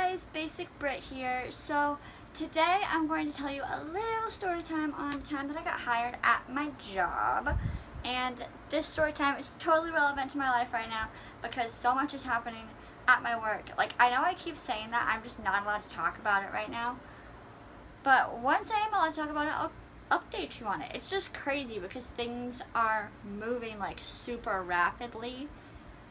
guys, Basic Brit here. So today I'm going to tell you a little story time on the time that I got hired at my job. And this story time is totally relevant to my life right now because so much is happening at my work. Like, I know I keep saying that, I'm just not allowed to talk about it right now. But once I am allowed to talk about it, I'll update you on it. It's just crazy because things are moving like super rapidly.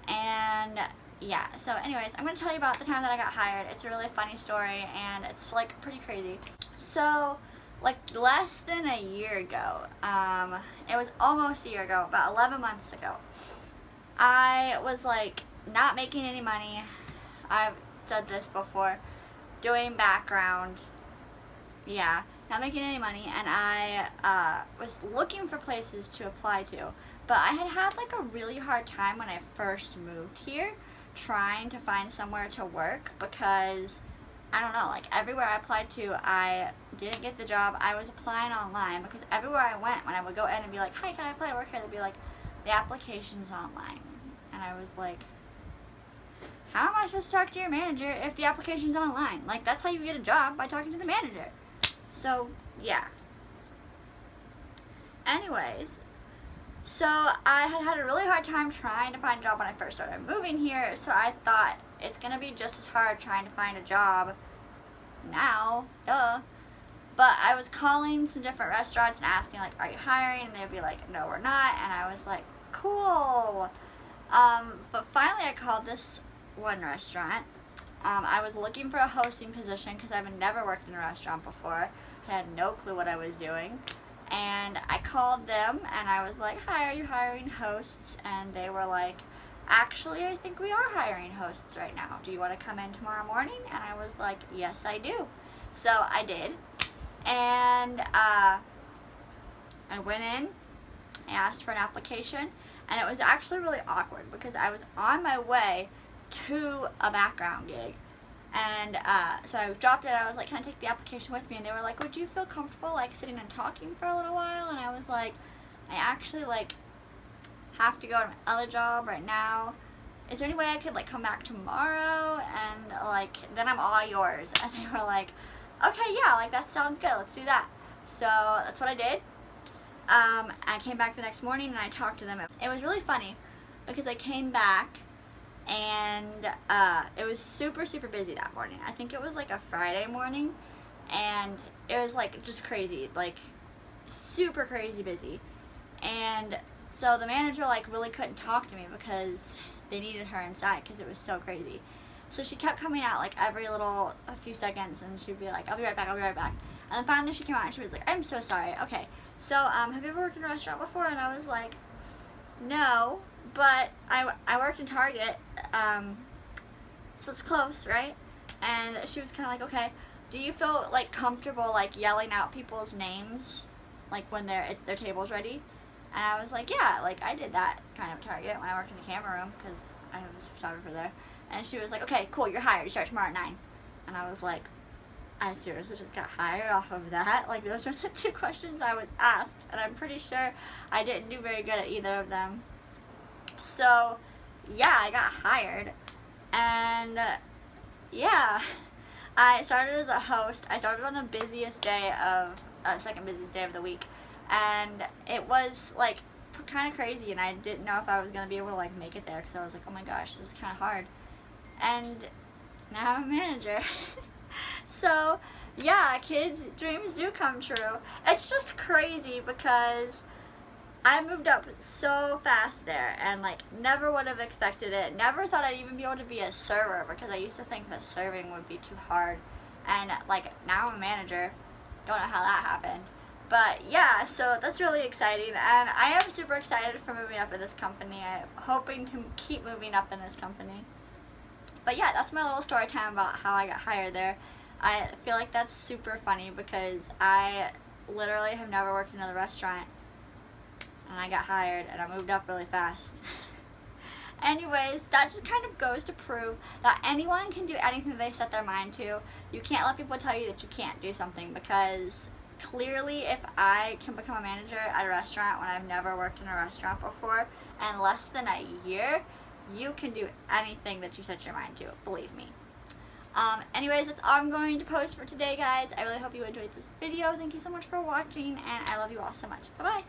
And yeah, so anyways, I'm going to tell you about the time that I got hired. It's a really funny story and it's like pretty crazy. So like less than a year ago, it was almost a year ago, about 11 months ago, I was like not making any money. I've said this before, doing background, yeah, not making any money, and I was looking for places to apply to, but I had like a really hard time when I first moved here trying to find somewhere to work because I don't know, like everywhere I applied to I didn't get the job. I was applying online because everywhere I went, when I would go in and be like, hi, can I apply to work here, they'd be like, the application's online. And I was like, how am I supposed to talk to your manager if the application's online? Like, that's how you get a job, by talking to the manager. So yeah, anyways, so I had a really hard time trying to find a job when I first started moving here, so I thought it's gonna be just as hard trying to find a job now, duh. But I was calling some different restaurants and asking like, are you hiring? And they'd be like, no, we're not. And I was like, cool. But finally I called this one restaurant. I was looking for a hosting position because I've never worked in a restaurant before. I had no clue what I was doing. And I called them and I was like, hi, are you hiring hosts? And they were like, actually, I think we are hiring hosts right now. Do you want to come in tomorrow morning? And I was like, yes, I do. So I did. And I went in, I asked for an application, and it was actually really awkward because I was on my way to a background gig. And so I dropped it. I was like, can I take the application with me? And they were like, would you feel comfortable like sitting and talking for a little while? And I was like, I actually like have to go to my other job right now. Is there any way I could like come back tomorrow? And like, then I'm all yours. And they were like, okay, yeah, like that sounds good. Let's do that. So that's what I did. I came back the next morning and I talked to them. It was really funny because I came back and it was super busy that morning. I think it was like a Friday morning and it was like just crazy, like super crazy busy. And so the manager like really couldn't talk to me because they needed her inside because it was so crazy. So she kept coming out like a few seconds, and she'd be like, I'll be right back, I'll be right back. And then finally she came out and she was like, I'm so sorry. Okay, so have you ever worked in a restaurant before? And I was like, no, but I worked in Target, so it's close, right? And she was kind of like, okay, do you feel like comfortable like yelling out people's names like when their table's ready? And I was like, yeah, like I did that kind of Target when I worked in the camera room because I was a photographer there. And she was like, okay, cool, you're hired, you start tomorrow at 9. And I was like, I seriously just got hired off of that? Like, those were the two questions I was asked, and I'm pretty sure I didn't do very good at either of them. So yeah, I got hired, and yeah, I started as a host. I started on the busiest day of second busiest day of the week, and it was like kind of crazy, and I didn't know if I was gonna be able to like make it there because I was like, oh my gosh, this is kind of hard. And now I'm a manager. So yeah, kids, dreams do come true. It's just crazy because I moved up so fast there and like never would have expected it. Never thought I'd even be able to be a server because I used to think that serving would be too hard. And like now I'm a manager. Don't know how that happened. But yeah, so that's really exciting, and I am super excited for moving up in this company. I'm hoping to keep moving up in this company. But yeah, that's my little story time about how I got hired there. I feel like that's super funny because I literally have never worked in another restaurant, and I got hired and I moved up really fast. Anyways, that just kind of goes to prove that anyone can do anything that they set their mind to. You can't let people tell you that you can't do something because clearly if I can become a manager at a restaurant when I've never worked in a restaurant before in less than a year, you can do anything that you set your mind to, believe me. Anyways, that's all I'm going to post for today, guys. I really hope you enjoyed this video. Thank you so much for watching, and I love you all so much. Bye-bye.